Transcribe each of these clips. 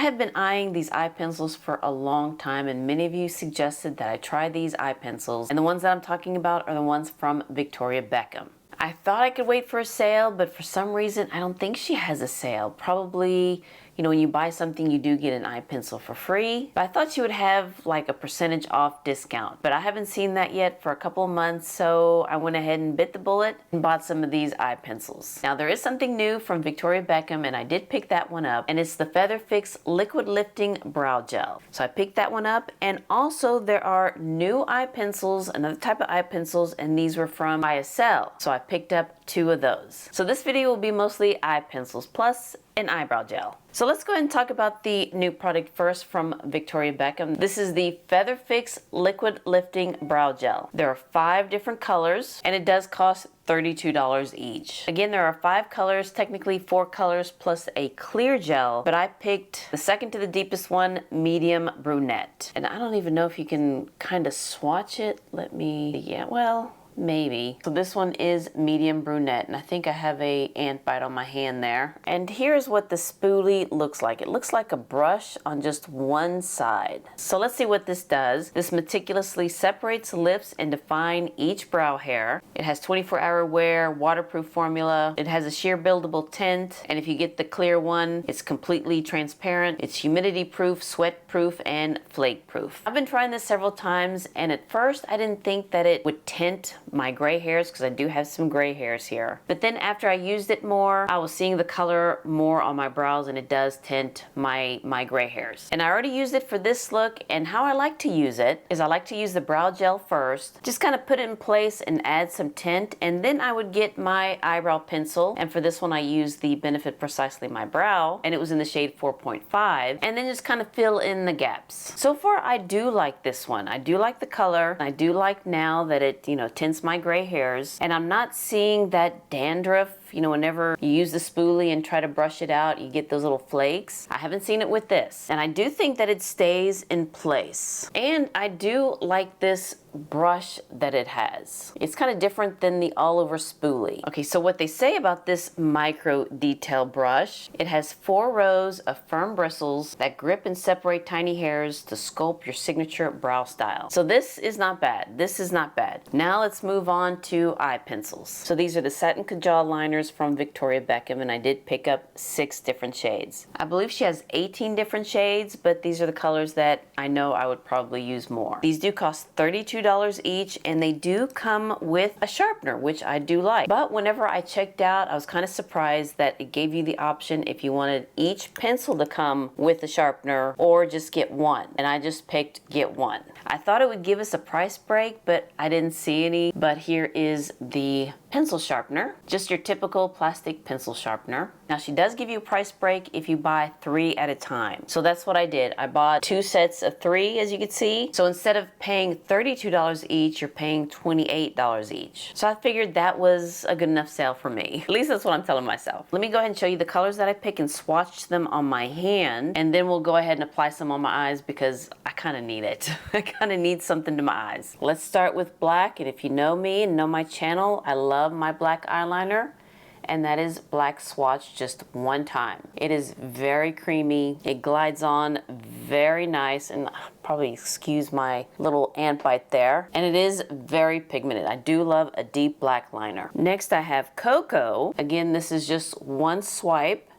have been eyeing these eye pencils for a long time, and many of you suggested that I try these eye pencils, and the ones that I'm talking about are the ones from Victoria Beckham. I thought I could wait for a sale, but for some reason I don't think she has a sale. Probably, when you buy something you do get an eye pencil for free. But I thought she would have like a percentage off discount, but I haven't seen that yet for a couple of months, so I went ahead and bit the bullet and bought some of these eye pencils. Now there is something new from Victoria Beckham, and I did pick that one up, and it's the Feather Fix Liquid Lifting Brow Gel. So I picked that one up, and also there are new eye pencils, another type of eye pencils, and these were from YSL. So I picked up 2 of those. So this video will be mostly eye pencils plus an eyebrow gel. So let's go ahead and talk about the new product first from Victoria Beckham. This is the Feather Fix Liquid Lifting Brow Gel. There are 5 different colors, and it does cost $32 each. Again, there are 5 colors, technically 4 colors plus a clear gel, but I picked the second to the deepest one, medium brunette. And I don't even know if you can kind of swatch it. Maybe. So this one is medium brunette, and I think I have a ant bite on my hand there. And here's what the spoolie looks like. It looks like a brush on just one side. So let's see what this does. This meticulously separates lips and defines each brow hair. It has 24-hour wear, waterproof formula. It has a sheer buildable tint, and if you get the clear one, it's completely transparent. It's humidity proof, sweat proof, and flake proof. I've been trying this several times, and at first I didn't think that it would tint my gray hairs, because I do have some gray hairs here. But then after I used it more, I was seeing the color more on my brows, and it does tint my gray hairs. And I already used it for this look, and how I like to use it is I like to use the brow gel first, just kind of put it in place and add some tint, and then I would get my eyebrow pencil, and for this one I used the Benefit Precisely My Brow, and it was in the shade 4.5, and then just kind of fill in the gaps. So far I do like this one. I do like the color. I do like now that it, tints my gray hairs, and I'm not seeing that dandruff. Whenever you use the spoolie and try to brush it out, you get those little flakes. I haven't seen it with this. And I do think that it stays in place. And I do like this brush that it has. It's kind of different than the all-over spoolie. Okay, so what they say about this micro detail brush, it has 4 rows of firm bristles that grip and separate tiny hairs to sculpt your signature brow style. So this is not bad. This is not bad. Now let's move on to eye pencils. So these are the Satin Kajal Liners from Victoria Beckham, and I did pick up 6 different shades. I believe she has 18 different shades, but these are the colors that I know I would probably use more. These do cost $32 each, and they do come with a sharpener, which I do like. But whenever I checked out, I was kind of surprised that it gave you the option if you wanted each pencil to come with a sharpener or just get one, and I just picked get one. I thought it would give us a price break, but I didn't see any. But here is the pencil sharpener, just your typical plastic pencil sharpener. Now she does give you a price break if you buy 3 at a time. So that's what I did. I bought 2 sets of 3, as you can see. So instead of paying $32 each, you're paying $28 each. So I figured that was a good enough sale for me. At least that's what I'm telling myself. Let me go ahead and show you the colors that I pick and swatch them on my hand, and then we'll go ahead and apply some on my eyes because I kind of need it. I kind of need something to my eyes. Let's start with black, and if you know me and know my channel, I love my black eyeliner, and that is black swatch just one time. It is very creamy. It glides on very nice, and probably excuse my little ant bite there. And it is very pigmented. I do love a deep black liner. Next I have Cocoa. Again, this is just one swipe,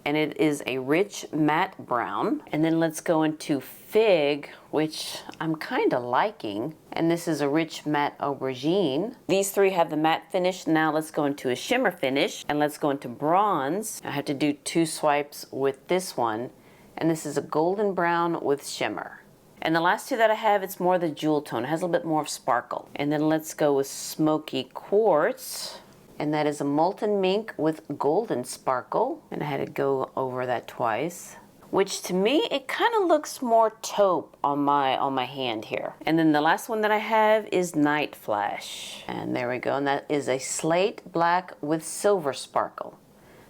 and it is a rich matte brown. And then let's go into Fig, which I'm kind of liking, and this is a rich matte aubergine. These 3 have the matte finish. Now let's go into a shimmer finish, and let's go into bronze. I have to do 2 swipes with this one, and this is a golden brown with shimmer. And the last 2 that I have, it's more the jewel tone. It has a little bit more of sparkle. And then let's go with Smoky Quartz, and that is a molten mink with golden sparkle, and I had to go over that twice, which to me it kind of looks more taupe on my hand here. And then the last one that I have is Night Flash, and there we go, and that is a slate black with silver sparkle.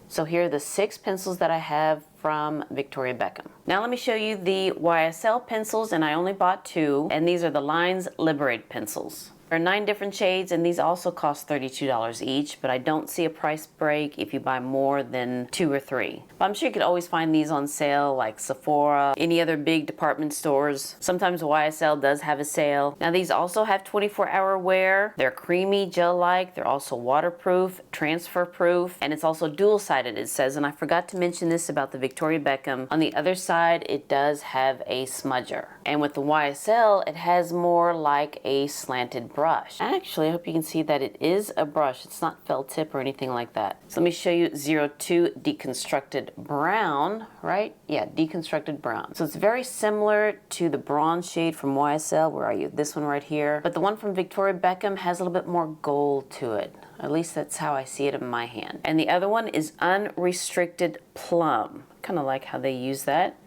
So here are the 6 pencils that I have from Victoria Beckham. Now let me show you the YSL pencils, and I only bought 2, and these are the Lines Liberated pencils. There are 9 different shades, and these also cost $32 each, but I don't see a price break if you buy more than 2 or 3. But I'm sure you could always find these on sale, like Sephora, any other big department stores. Sometimes YSL does have a sale. Now these also have 24-hour wear. They're creamy, gel-like. They're also waterproof, transfer-proof, and it's also dual-sided, it says. And I forgot to mention this about the Victoria Beckham. On the other side, it does have a smudger. And with the YSL, it has more like a slanted brush. Actually, I hope you can see that it is a brush. It's not felt tip or anything like that. So let me show you 02 Deconstructed Brown, right? Yeah, Deconstructed Brown. So it's very similar to the bronze shade from YSL. Where are you? This one right here. But the one from Victoria Beckham has a little bit more gold to it. At least that's how I see it in my hand. And the other one is Unrestricted Plum. Kind of like how they use that.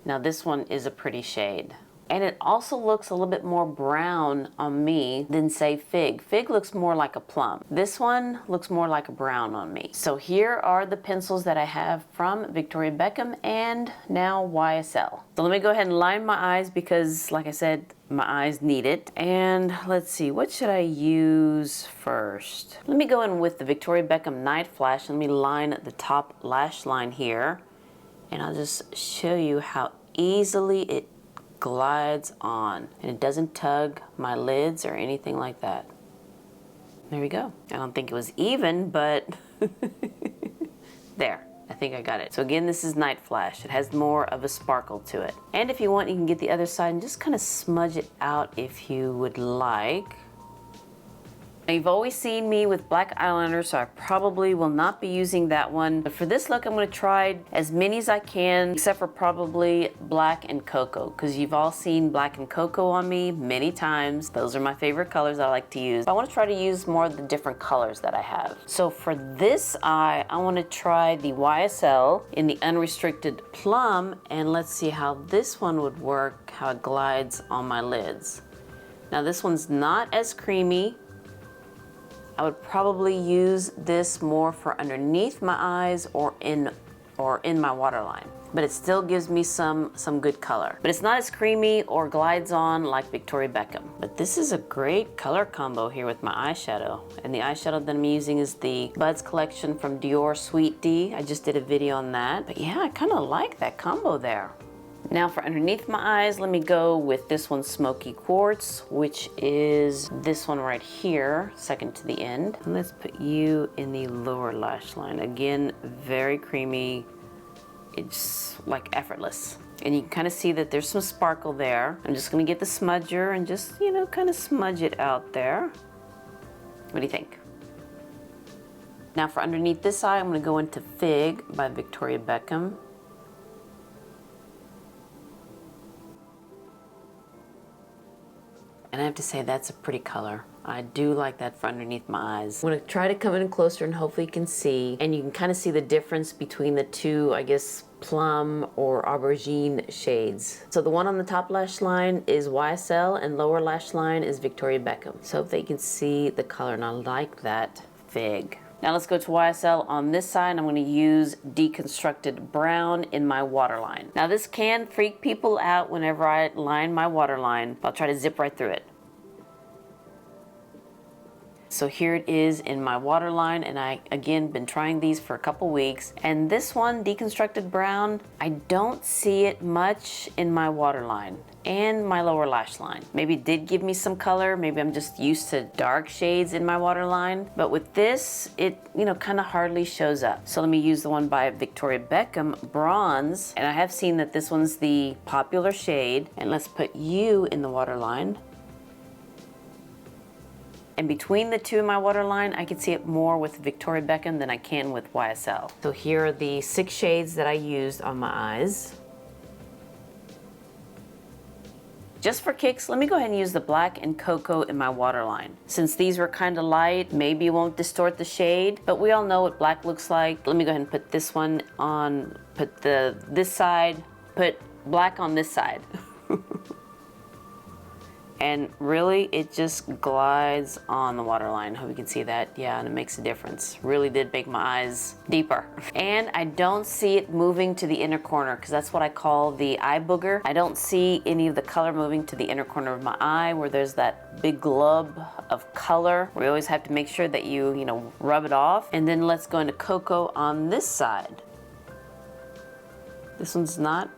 Now this one is a pretty shade. And it also looks a little bit more brown on me than, say, Fig. Fig looks more like a plum. This one looks more like a brown on me. So here are the pencils that I have from Victoria Beckham and now YSL. So let me go ahead and line my eyes because, like I said, my eyes need it. And let's see, what should I use first? Let me go in with the Victoria Beckham Night Flash. Let me line the top lash line here. And I'll just show you how easily it glides on, and it doesn't tug my lids or anything like that. There we go. I don't think it was even, but there. I think I got it. So again, this is Night Flash. It has more of a sparkle to it. And if you want, you can get the other side and just kind of smudge it out if you would like. Now, you've always seen me with black eyeliner, so I probably will not be using that one. But for this look, I'm going to try as many as I can, except for probably black and cocoa, because you've all seen black and cocoa on me many times. Those are my favorite colors I like to use. But I want to try to use more of the different colors that I have. So for this eye, I want to try the YSL in the Unrestricted Plum, and let's see how this one would work, how it glides on my lids. Now this one's not as creamy. I would probably use this more for underneath my eyes or in my waterline. But it still gives me some good color. But it's not as creamy or glides on like Victoria Beckham. But this is a great color combo here with my eyeshadow. And the eyeshadow that I'm using is the Buds collection from Dior Sweet D. I just did a video on that. But yeah, I kind of like that combo there. Now for underneath my eyes, let me go with this one, Smoky Quartz, which is this one right here, second to the end. And let's put you in the lower lash line. Again, very creamy. It's like effortless. And you can kind of see that there's some sparkle there. I'm just gonna get the smudger and just, you know, kind of smudge it out there. What do you think? Now for underneath this eye, I'm gonna go into Fig by Victoria Beckham. And I have to say, that's a pretty color. I do like that for underneath my eyes. I'm gonna try to come in closer and hopefully you can see. And you can kind of see the difference between the two, I guess, plum or aubergine shades. So the one on the top lash line is YSL and lower lash line is Victoria Beckham. So if they can see the color, and I like that Fig. Now let's go to YSL on this side. I'm going to use Deconstructed Brown in my waterline. Now this can freak people out whenever I line my waterline. I'll try to zip right through it. So here it is in my waterline, and I, again, been trying these for a couple weeks. And this one, Deconstructed Brown, I don't see it much in my waterline and my lower lash line. Maybe it did give me some color. Maybe I'm just used to dark shades in my waterline. But with this, it, you know, kind of hardly shows up. So let me use the one by Victoria Beckham, Bronze. And I have seen that this one's the popular shade. And let's put you in the waterline. And between the two in my waterline, I can see it more with Victoria Beckham than I can with YSL. So here are the 6 shades that I used on my eyes. Just for kicks, let me go ahead and use the black and cocoa in my waterline. Since these were kind of light, maybe it won't distort the shade, but we all know what black looks like. Let me go ahead and put this one on, put this side, put black on this side. and really it just glides on the waterline. Hope you can see that. Yeah, and it makes a difference. Really did make my eyes deeper. And I don't see it moving to the inner corner, because that's what I call the eye booger. I don't see any of the color moving to the inner corner of my eye where there's that big glub of color. We always have to make sure that you rub it off. And then let's go into cocoa on this side. This one's not,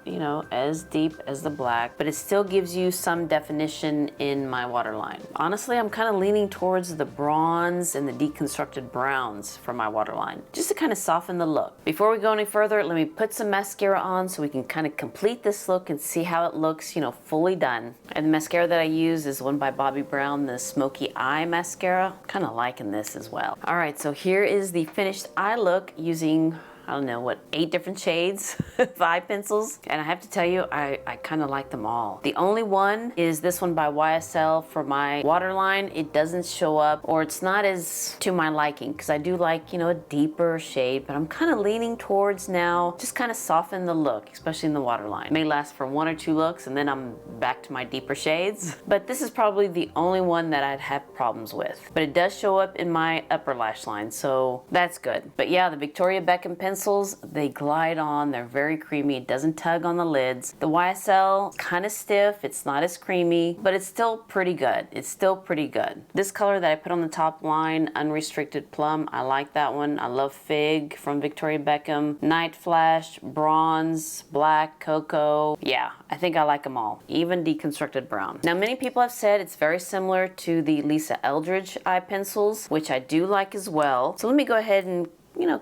as deep as the black, but it still gives you some definition in my waterline. Honestly, I'm kind of leaning towards the bronze and the deconstructed browns for my waterline, just to kind of soften the look. Before we go any further, let me put some mascara on so we can kind of complete this look and see how it looks, fully done. And the mascara that I use is one by Bobbi Brown, the Smoky Eye Mascara. Kind of liking this as well. All right, so here is the finished eye look using, I don't know, 8 different shades of eye pencils. And I have to tell you, I kind of like them all. The only one is this one by YSL for my waterline. It doesn't show up, or it's not as to my liking, because I do like, a deeper shade, but I'm kind of leaning towards now just kind of soften the look, especially in the waterline. It may last for 1 or 2 looks and then I'm back to my deeper shades. But this is probably the only one that I'd have problems with. But it does show up in my upper lash line, so that's good. But yeah, the Victoria Beckham pencils, they glide on, they're very creamy, it doesn't tug on the lids. The YSL, kind of stiff, it's not as creamy, but it's still pretty good. It's still pretty good. This color that I put on the top line, Unrestricted Plum, I like that one. I love Fig from Victoria Beckham. Night Flash, Bronze, Black, Cocoa. Yeah, I think I like them all, even Deconstructed Brown. Now, many people have said it's very similar to the Lisa Eldridge eye pencils, which I do like as well. So let me go ahead and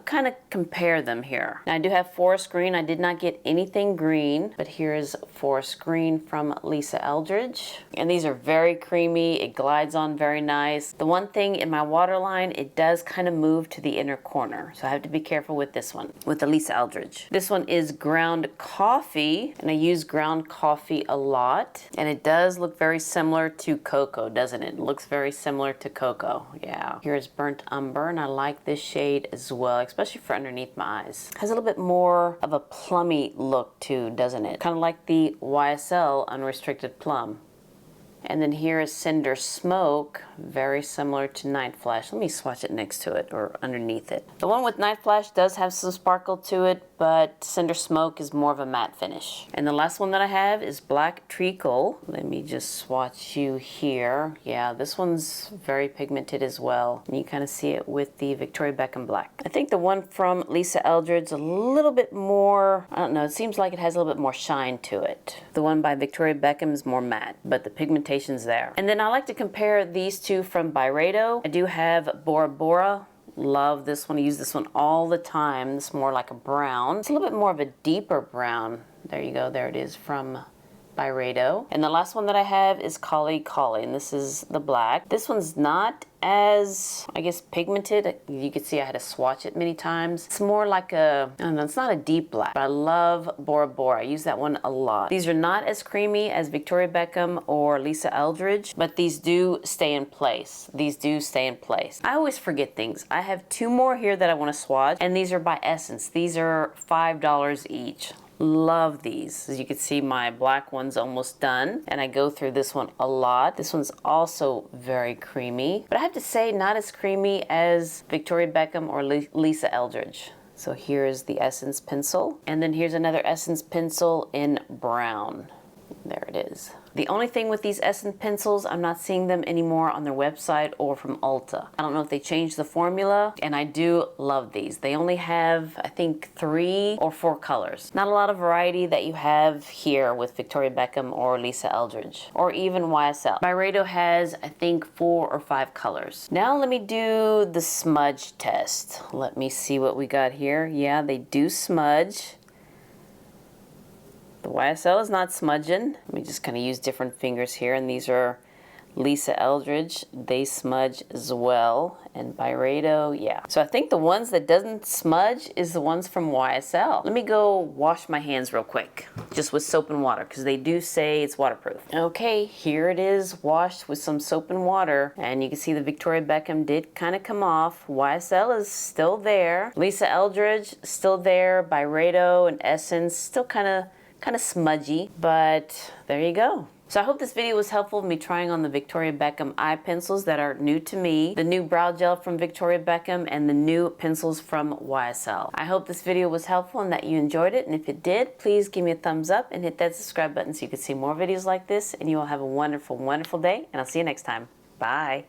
kind of compare them here. Now, I do have Forest Green. I did not get anything green, but here's Forest Green from Lisa Eldridge. And these are very creamy. It glides on very nice. The one thing in my waterline, it does kind of move to the inner corner. So I have to be careful with this one, with the Lisa Eldridge. This one is Ground Coffee, and I use Ground Coffee a lot. And it does look very similar to Cocoa, doesn't it? It looks very similar to Cocoa, yeah. Here's Burnt Umber, and I like this shade as well, especially for underneath my eyes. Has a little bit more of a plummy look too, doesn't it? Kind of like the YSL Unrestricted Plum. And then here is Cinder Smoke, very similar to Night Flash. Let me swatch it next to it or underneath it. The one with Night Flash does have some sparkle to it, but Cinder Smoke is more of a matte finish. And the last one that I have is Black Treacle. Let me just swatch you here. Yeah, this one's very pigmented as well. And you kind of see it with the Victoria Beckham Black. I think the one from Lisa Eldridge is a little bit more, I don't know, it seems like it has a little bit more shine to it. The one by Victoria Beckham is more matte, but the pigmentation's there. And then I like to compare these two from Byredo. I do have Bora Bora. Love this one. I use this one all the time. This is more like a brown. It's a little bit more of a deeper brown. There you go. There it is from Byredo. And the last one that I have is Kali Kali, and this is the black. This one's not as, I guess, pigmented. You can see I had to swatch it many times. It's more like a, I don't know, it's not a deep black, but I love Bora Bora. I use that one a lot. These are not as creamy as Victoria Beckham or Lisa Eldridge, but these do stay in place. These do stay in place. I always forget things. I have 2 more here that I want to swatch, and these are by Essence. These are $5 each. Love these. As you can see, my black one's almost done, and I go through this one a lot. This one's also very creamy, but I have to say not as creamy as Victoria Beckham or Lisa Eldridge. So here's the Essence pencil, and then here's another Essence pencil in brown. There it is. The only thing with these Essence pencils, I'm not seeing them anymore on their website or from Ulta. I don't know if they changed the formula, and I do love these. They only have, I think, 3 or 4 colors. Not a lot of variety that you have here with Victoria Beckham or Lisa Eldridge, or even YSL. Byredo has, I think, 4 or 5 colors. Now let me do the smudge test. Let me see what we got here. Yeah, they do smudge. The YSL is not smudging. Let me just kind of use different fingers here, and these are Lisa Eldridge. They smudge as well, and Byredo, yeah. So I think the ones that doesn't smudge is the ones from YSL. Let me go wash my hands real quick, just with soap and water, because they do say it's waterproof. Okay, here it is, washed with some soap and water, and you can see the Victoria Beckham did kind of come off. YSL is still there. Lisa Eldridge still there. Byredo and Essence still kind of smudgy, but there you go. So I hope this video was helpful, me trying on the Victoria Beckham eye pencils that are new to me, the new brow gel from Victoria Beckham, and the new pencils from YSL. I hope this video was helpful and that you enjoyed it, and if it did, please give me a thumbs up and hit that subscribe button so you can see more videos like this, and you all have a wonderful, wonderful day, and I'll see you next time. Bye.